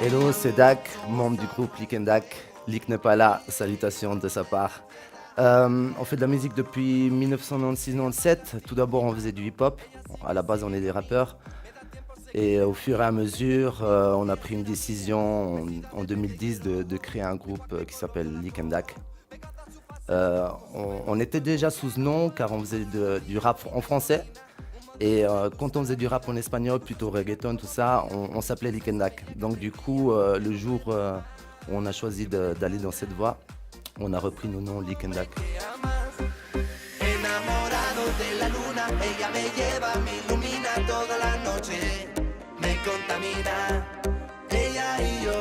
Hello, c'est Dak, membre du groupe Lick and Dak. Lick n'est pas là, salutations de sa part. On fait de la musique depuis 1996-97. Tout d'abord, on faisait du hip-hop. À la base, on est des rappeurs. Et au fur et à mesure, on a pris une décision en 2010 de créer un groupe qui s'appelle Lick and Dak. On était déjà sous ce nom car on faisait du rap en français. Et quand on faisait du rap en espagnol, plutôt reggaeton, tout ça, on s'appelait Lick and Dak. Donc du coup, le jour où on a choisi d'aller dans cette voie, on a repris nos noms Lick and Dak. Enamorado de la luna, ella me lleva, me ilumina toda la noche, me contamina. Ella y yo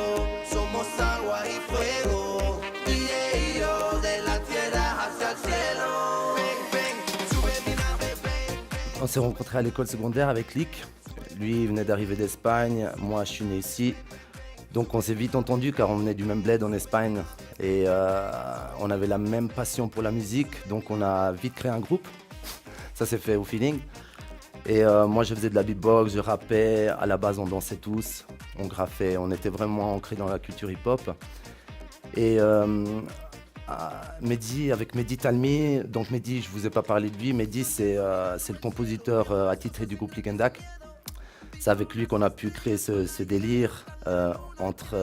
somos agua y fuego, y ella y yo de la tierra hacia el cielo. Ven, ven, sube mi nave, ven. On s'est rencontrés à l'école secondaire avec Lick. Lui, il venait d'arriver d'Espagne, moi je suis né ici. Donc on s'est vite entendu car on venait du même bled en Espagne et on avait la même passion pour la musique, donc on a vite créé un groupe. Ça s'est fait au feeling. Et moi je faisais de la beatbox, je rappais, à la base on dansait tous, on graffait, on était vraiment ancrés dans la culture hip-hop. Et Mehdi, avec Mehdi Talmi, donc Mehdi, je vous ai pas parlé de lui, Mehdi c'est le compositeur attitré du groupe Lick and Dak. C'est avec lui qu'on a pu créer ce délire entre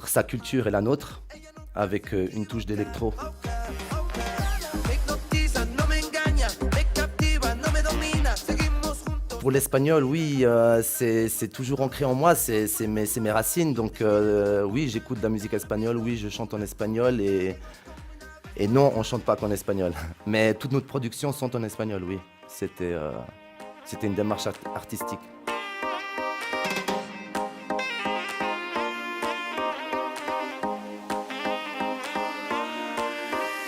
sa culture et la nôtre, avec une touche d'électro. Me hipnotiza, no me engaña, me captiva, no me domina, seguimos juntos. Pour l'espagnol, oui, c'est toujours ancré en moi, c'est mes racines. Donc oui, j'écoute de la musique espagnole, oui, je chante en espagnol et non, on chante pas qu'en espagnol. Mais toutes nos productions sont en espagnol, oui. C'était une démarche artistique.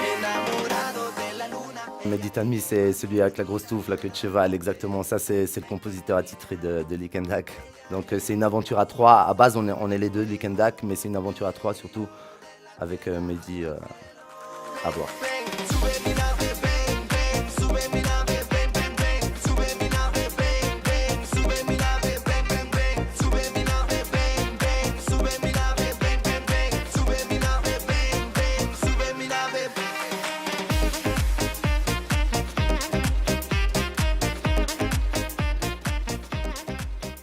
Enamorado de la luna. Mehdi Talmi, c'est celui avec la grosse touffe, la queue de cheval, exactement. Ça, c'est le compositeur attitré de Lick and Dak. Donc c'est une aventure à trois. À base, on est les deux Lick and Dak, mais c'est une aventure à trois surtout avec Mehdi à voir. Ven, sube mi nave, ven, ven, sube mi nave, ven, ven, ven, sube mi nave, ven, ven, sube mi nave, ven, ven, ven, sube mi nave, ven, ven, sube mi nave, ven, ven, ven, sube mi nave, ven, ven, sube mi nave,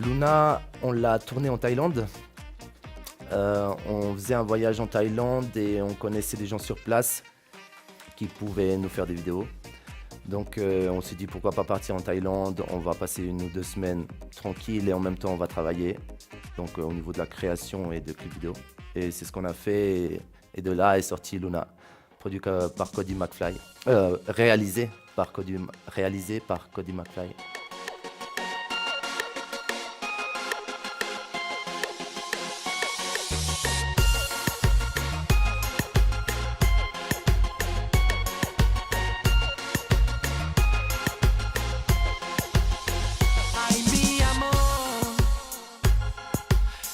Luna, on l'a tourné en Thaïlande. On faisait un voyage en Thaïlande et on connaissait des gens sur place qui pouvaient nous faire des vidéos. Donc on s'est dit pourquoi pas partir en Thaïlande, on va passer 1 ou 2 semaines tranquille et en même temps on va travailler. Donc au niveau de la création et de clips vidéo. Et c'est ce qu'on a fait et de là est sorti Luna, produit par Cody McFly, réalisé par Cody McFly. ay mi amor,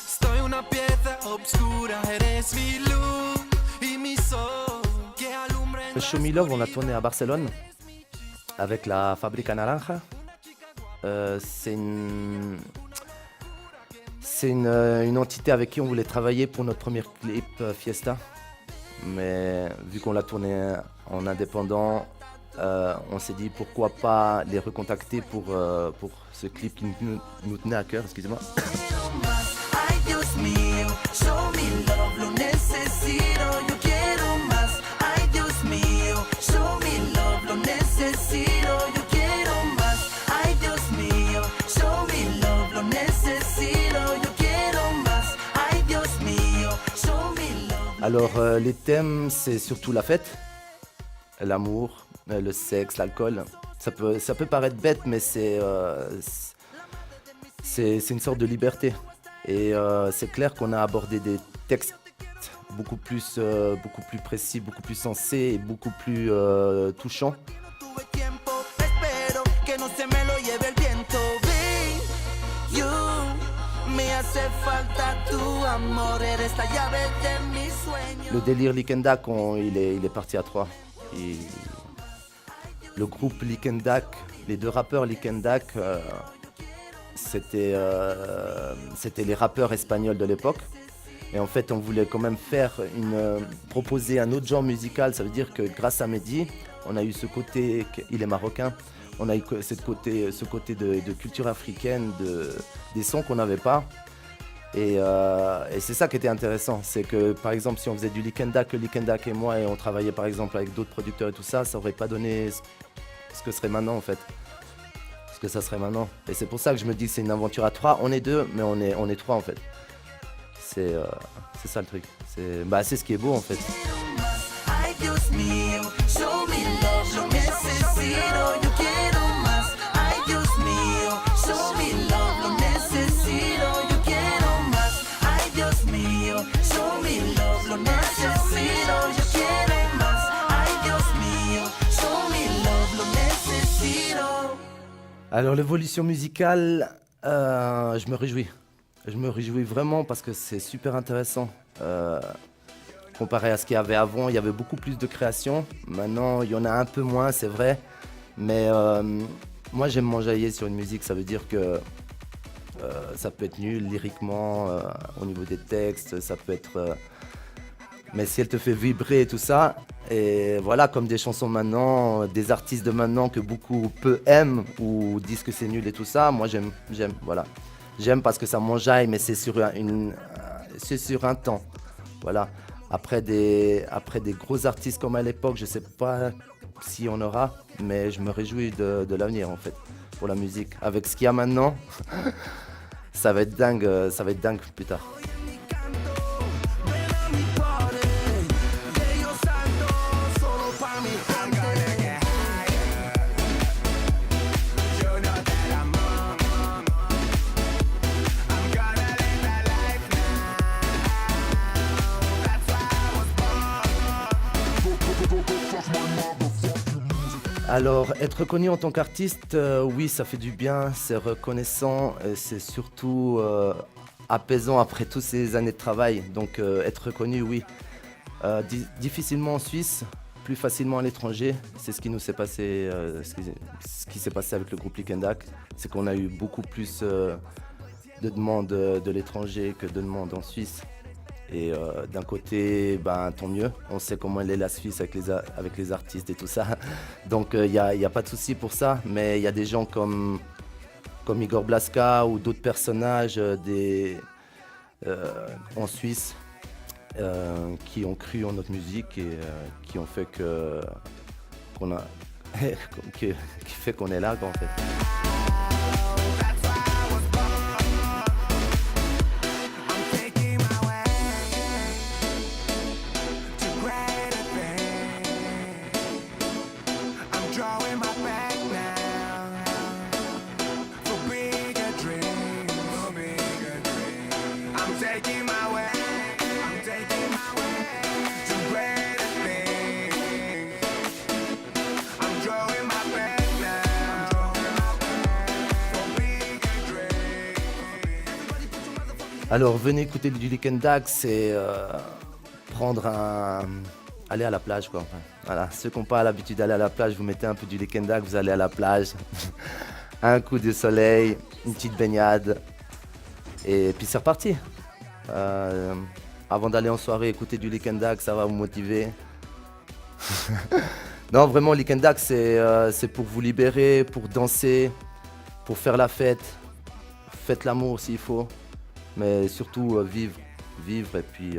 estoy una pieza obscura, eres mi luz y mi sol que alumbra en Show Me Love, on a tourné à Barcelone avec la Fábrica Naranja. C'est une entité avec qui on voulait travailler pour notre premier clip Fiesta. Mais vu qu'on l'a tourné en indépendant, on s'est dit pourquoi pas les recontacter pour ce clip qui nous tenait à cœur, excusez-moi. quiero más, ay Dios mío, show me love, lo necesito, yo quiero más, ay Dios mío, show me love, lo necesito, yo quiero más, ay Dios mío, show me love, lo necesito, yo quiero más, ay Dios mío, show me love. Alors les thèmes, c'est surtout la fête, l'amour, le sexe, l'alcool. Ça peut paraître bête, mais c'est une sorte de liberté. Et c'est clair qu'on a abordé des textes beaucoup plus précis, beaucoup plus sensés et beaucoup plus touchants. Tuve tiempo, espero que no se me lo lleve el viento. Be you, me hace falta tu amor, eres la llave de mis sueños. Le délire Lick and Dak, il est parti à 3. Le groupe Lick and Dak, les deux rappeurs Lick and Dak, c'était les rappeurs espagnols de l'époque. Et en fait, on voulait quand même proposer un autre genre musical. Ça veut dire que grâce à Mehdi, on a eu ce côté, il est marocain, on a eu ce côté de culture africaine, des sons qu'on n'avait pas. Et c'est ça qui était intéressant. C'est que par exemple, si on faisait du Likendak, Likendak et moi, et on travaillait par exemple avec d'autres producteurs et tout ça, ça n'aurait pas donné ce que serait maintenant en fait. Ce que ça serait maintenant. Et c'est pour ça que je me dis que c'est une aventure à trois. On est deux, mais on est trois en fait. C'est ça le truc. C'est ce qui est beau en fait. Ay, Dios mío, show me love, lo necesito, yo quiero más. Ay, Dios mío, show me love, lo necesito, yo quiero más. Ay, Dios mío, show me love, lo necesito, yo quiero más. Ay, Dios mío, show me love, lo necesito. Alors l'évolution musicale, je me réjouis. Je me réjouis vraiment parce que c'est super intéressant. Comparé à ce qu'il y avait avant, il y avait beaucoup plus de création. Maintenant, il y en a un peu moins, c'est vrai. Mais moi, j'aime m'enjailler sur une musique. Ça veut dire que ça peut être nul lyriquement, au niveau des textes. Ça peut être... mais si elle te fait vibrer et tout ça, et voilà, comme des chansons maintenant, des artistes de maintenant que peu aiment ou disent que c'est nul et tout ça, moi, j'aime, voilà. J'aime parce que ça m'enjaille, mais c'est sur un temps. Voilà. Après des gros artistes comme à l'époque, je ne sais pas si on aura, mais je me réjouis de l'avenir en fait, pour la musique. Avec ce qu'il y a maintenant, ça va être dingue plus tard. Alors, être reconnu en tant qu'artiste, oui, ça fait du bien, c'est reconnaissant, et c'est surtout apaisant après toutes ces années de travail. Donc, être reconnu, oui. Difficilement en Suisse, plus facilement à l'étranger. C'est ce qui nous s'est passé, ce qui s'est passé avec le groupe Likendak. C'est qu'on a eu beaucoup plus de demandes de l'étranger que de demandes en Suisse. Et d'un côté, tant mieux. On sait comment elle est la Suisse avec les artistes et tout ça. Donc il n'y a pas de souci pour ça. Mais il y a des gens comme Igor Blaska ou d'autres personnages en Suisse qui ont cru en notre musique et qui ont fait qui fait qu'on est là en fait. Alors venez écouter du Likendak, c'est aller à la plage quoi. Enfin, voilà. Ceux qui n'ont pas l'habitude d'aller à la plage, vous mettez un peu du Likendak, vous allez à la plage, un coup de soleil, une petite baignade, et puis c'est reparti. Avant d'aller en soirée, écouter du Likendak, ça va vous motiver. Non, vraiment, Likendak, c'est pour vous libérer, pour danser, pour faire la fête. Faites l'amour s'il faut. Mais surtout vivre et puis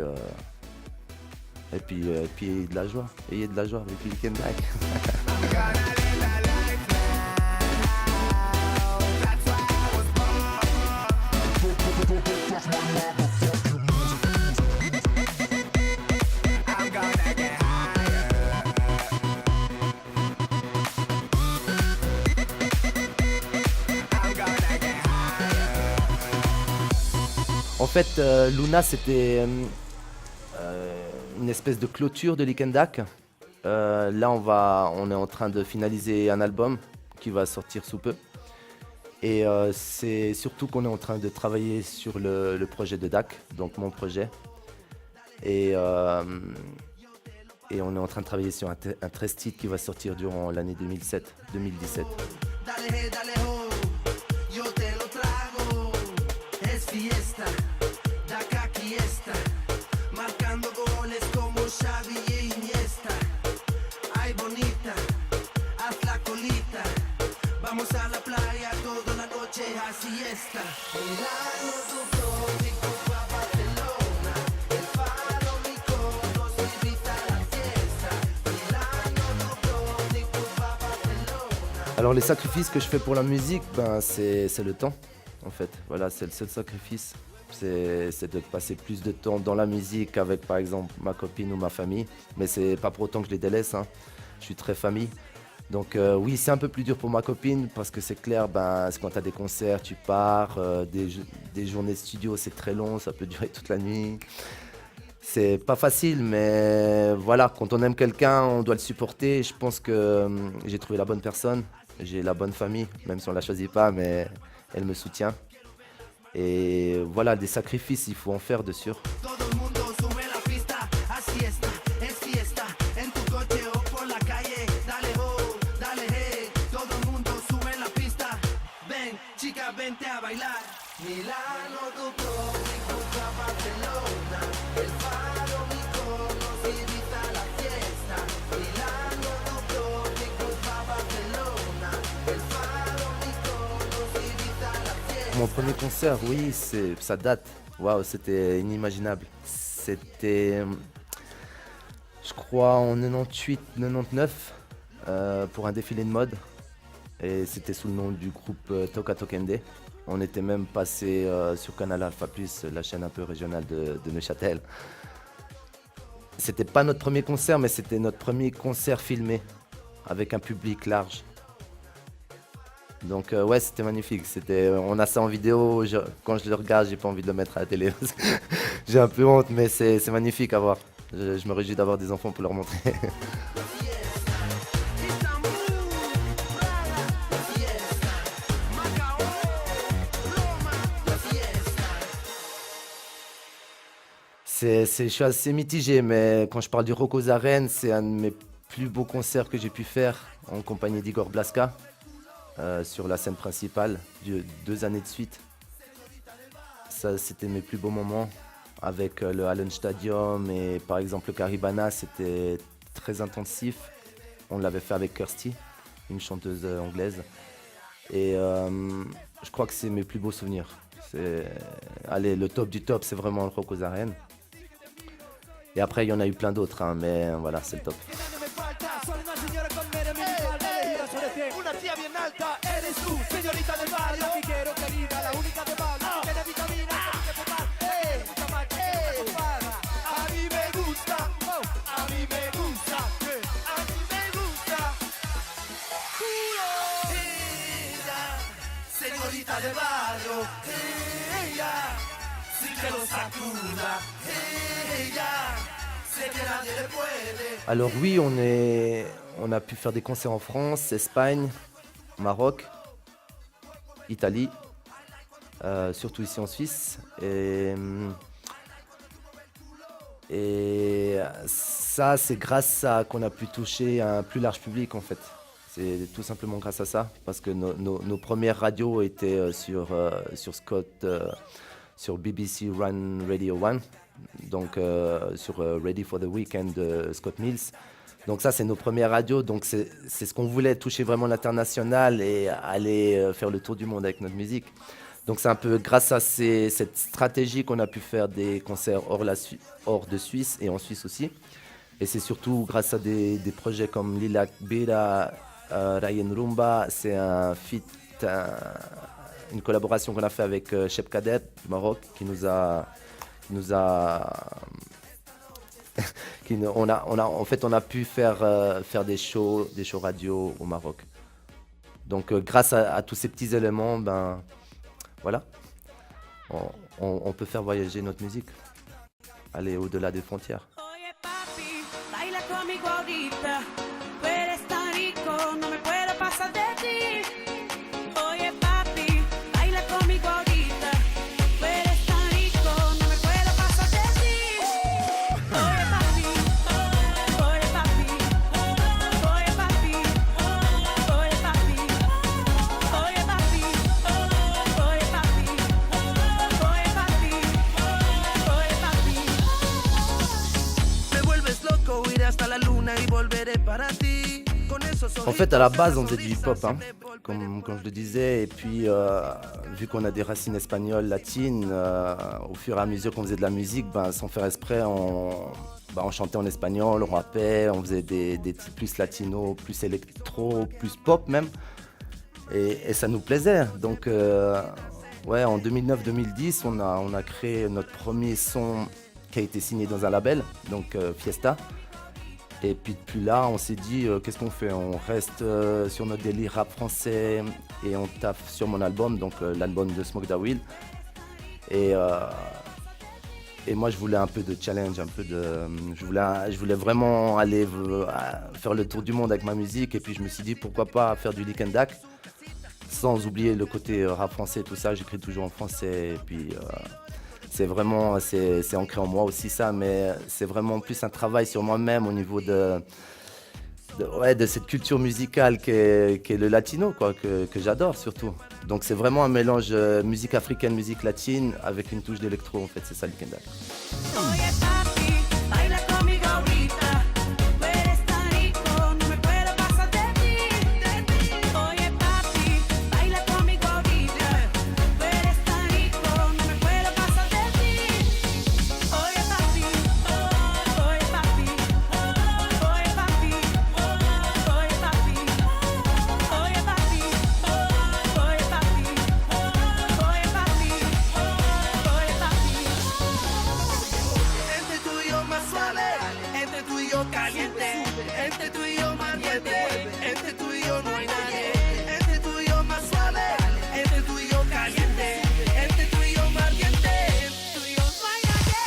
de la joie. Ayez de la joie avec Likendak. En fait, Luna, c'était une espèce de clôture de Likendak. Là, on est en train de finaliser un album qui va sortir sous peu. Et c'est surtout qu'on est en train de travailler sur le projet de Dak, donc mon projet. Et on est en train de travailler sur un 13 titres qui va sortir durant l'année 2017. Dale, dale, oh, yo te lo traigo. Alors les sacrifices que je fais pour la musique, c'est le temps, en fait. Voilà, c'est le seul sacrifice. C'est de passer plus de temps dans la musique avec, par exemple, ma copine ou ma famille. Mais c'est pas pour autant que je les délaisse, hein. Je suis très famille. Donc oui, c'est un peu plus dur pour ma copine parce que c'est clair, c'est quand tu as des concerts, tu pars, des journées de studio, c'est très long, ça peut durer toute la nuit. C'est pas facile, mais voilà, quand on aime quelqu'un, on doit le supporter. Je pense que j'ai trouvé la bonne personne, j'ai la bonne famille, même si on ne la choisit pas, mais elle me soutient. Et voilà, des sacrifices, il faut en faire de sûr. Todo el mundo sube la pista, así está, es fiesta, en tu coche o por la calle, dale ho, dale hey, todo el mundo sube la pista, ven, chica, vente a bailar. Milano, Dubrovnik, Barcelona, El Faro, Mykonos, Ibiza, la fiesta. Milano, Dubrovnik, Barcelona, El Faro, Mykonos, Ibiza, la fiesta. Mon premier concert, oui, ça date. Waouh, c'était inimaginable. C'était, je crois, en 98-99 pour un défilé de mode. Et c'était sous le nom du groupe Toka Tokende. On était même passé sur Canal Alpha Plus, la chaîne un peu régionale de Neuchâtel. C'était pas notre premier concert, mais c'était notre premier concert filmé avec un public large. Donc ouais, c'était magnifique. On a ça en vidéo. Quand je le regarde, j'ai pas envie de le mettre à la télé. J'ai un peu honte, mais c'est magnifique à voir. Je me réjouis d'avoir des enfants pour leur montrer. Je suis assez mitigé, mais quand je parle du Rock aux Arènes, c'est un de mes plus beaux concerts que j'ai pu faire en compagnie d'Igor Blaska sur la scène principale, 2 années de suite. Ça, c'était mes plus beaux moments avec le Hallen Stadium et par exemple le Caribana, c'était très intensif. On l'avait fait avec Kirsty, une chanteuse anglaise. Et je crois que c'est mes plus beaux souvenirs. Allez, le top du top, c'est vraiment le Rock aux Arènes. Et après, il y en a eu plein d'autres, hein, mais voilà, c'est le top. Una tía bien alta, eres tú, señorita del barrio. Y quiero querida, la única de barrio. Tiene vitamina, que fumar, mucha más que para. A mí me gusta, a mí me gusta, a mí me gusta. Ella, señorita del barrio. Ella, sin que lo sacuda. Ella, sé que nadie le puede. Alors oui, on a pu faire des concerts en France, Espagne, Maroc, Italie, surtout ici en Suisse. Et ça, c'est grâce à qu'on a pu toucher un plus large public en fait. C'est tout simplement grâce à ça, parce que nos premières radios étaient sur Scott, sur BBC Run Radio 1, donc sur Ready for the Weekend de Scott Mills. Donc ça, c'est nos premières radios, donc c'est ce qu'on voulait, toucher vraiment l'international et aller faire le tour du monde avec notre musique. Donc c'est un peu grâce à cette stratégie qu'on a pu faire des concerts hors de Suisse et en Suisse aussi. Et c'est surtout grâce à des projets comme Lila Bera, Ryan Rumba, c'est un feat, une collaboration qu'on a fait avec Cheb Kader du Maroc qui nous a on a pu faire des shows radio au Maroc. Donc grâce à tous ces petits éléments, voilà, on peut faire voyager notre musique, aller au-delà des frontières. Oye papi, baila conmigo ahorita. Tú eres tan rico, no me puedo pasar de ti. Oye papi, baila conmigo ahorita. Tú eres tan rico, no me puedo pasar de ti. Oye papi, oye papi, oye papi, oye papi, oye papi, oye papi, oye papi, oye papi. Me vuelves loco, iré hasta la luna y volveré para ti. Con esos En fait, à la base, on faisait du hip-hop, hein, comme je le disais. Et puis, vu qu'on a des racines espagnoles, latines, au fur et à mesure qu'on faisait de la musique, sans faire exprès, on chantait en espagnol, on rappait, on faisait des titres plus latinos, plus électro, plus pop même. Et ça nous plaisait. Donc, ouais, en 2009-2010, on a créé notre premier son qui a été signé dans un label, donc Fiesta. Et puis depuis là, on s'est dit, qu'est-ce qu'on fait? On reste sur notre délire rap français et on taffe sur mon album, donc l'album de Smoke Da Will. Et moi, je voulais un peu de challenge, je voulais vraiment aller faire le tour du monde avec ma musique. Et puis je me suis dit, pourquoi pas faire du Lick and Dack, sans oublier le côté rap français et tout ça. J'écris toujours en français. Et puis c'est vraiment, c'est ancré en moi aussi ça, mais c'est vraiment plus un travail sur moi-même au niveau de cette culture musicale qu'est le latino, quoi, que j'adore surtout. Donc c'est vraiment un mélange musique africaine, musique latine avec une touche d'électro en fait, c'est ça le Lick and Dack. Oye papi, baila conmigo ahorita. Tú eres tan rico, no me puedo pasar de ti. Oye papi, baila conmigo ahorita. Tú eres tan rico, no me puedo pasar de ti. Oye papi, oye papi, oye papi, oye papi, oye papi, oye papi, oye papi, oye papi. Entre tú y yo más suave, entre tú y yo caliente, entre tú y yo más ardiente, entre tú y yo no hay nadie. Entre tú y yo más suave, entre tú y yo caliente, entre tú y yo más ardiente, entre tú y yo no hay nadie.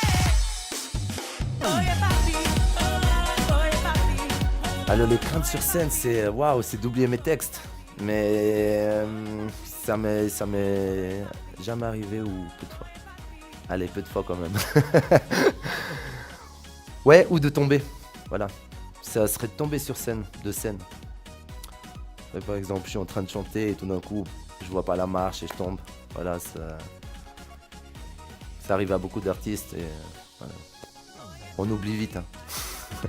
Oye papi, oye papi. Alors les craintes sur scène, c'est waouh, c'est d'oublier mes textes. Mais ça m'est jamais arrivé ou peu de fois. Allez, peu de fois quand même. Ouais, ou de tomber. Voilà. Ça serait de tomber sur scène, de scène. Ouais, par exemple, je suis en train de chanter et tout d'un coup, je vois pas la marche et je tombe. Voilà, ça arrive à beaucoup d'artistes et voilà. On oublie vite. Hein. Tú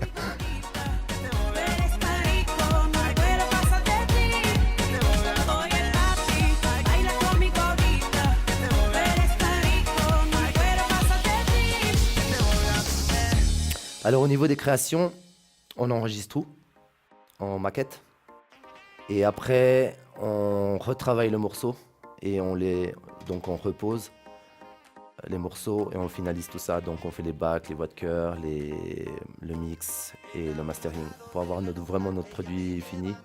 eres tan rico, no me puedo pasar de ti. Oye papi, baila conmigo ahorita. Tú eres tan rico, no me puedo pasar de ti. Alors au niveau des créations, on enregistre tout en maquette et après on retravaille le morceau et donc on repose les morceaux et on finalise tout ça. Donc on fait les backs, les voix de chœur, le mix et le mastering pour avoir vraiment notre produit fini.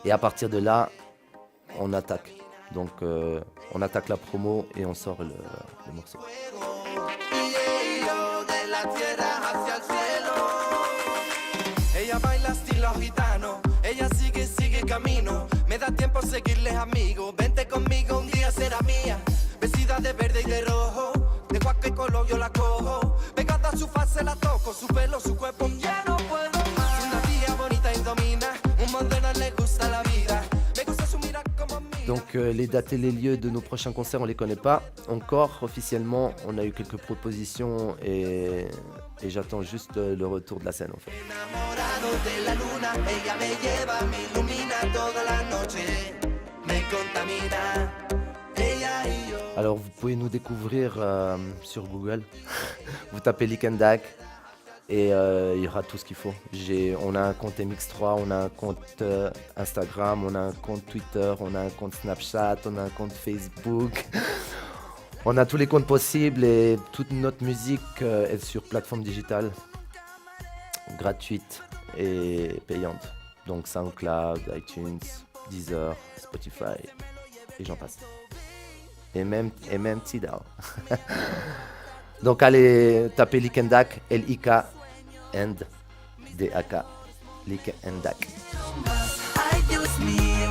Et à partir de là, on attaque. Donc on attaque la promo et on sort le morceau. Y yo de la tierra hacia el cielo. Ella baila estilo gitano, ella sigue camino. Me da tiempo seguirles amigos. Vente conmigo, un día será mía. Vestida de verde y de rojo, de cualquier color yo la cojo. Pegada a su faz la toco, su pelo, su cuerpo. Ya no puedo más. Es una tía bonita y domina, un moderno le gusta la vida. Me gusta su mira como mía. Donc les dates et les lieux de nos prochains concerts, on les connaît pas encore officiellement. On a eu quelques propositions et j'attends juste le retour de la scène en fait. Enamorado de la luna, ella me lleva, me ilumina toda la noche, me contamina, ella y yo. Alors vous pouvez nous découvrir sur Google. Vous tapez Lick and Dack et il y aura tout ce qu'il faut. On a un compte MX3, on a un compte Instagram, on a un compte Twitter, on a un compte Snapchat, on a un compte Facebook. On a tous les comptes possibles et toute notre musique est sur plateforme digitale, gratuite et payante. Donc SoundCloud, iTunes, Deezer, Spotify et j'en passe. Et même Tidal. Donc allez taper Lick and Dack, L-I-K and D-A-K, Lick and Dack. Ay Dios mío,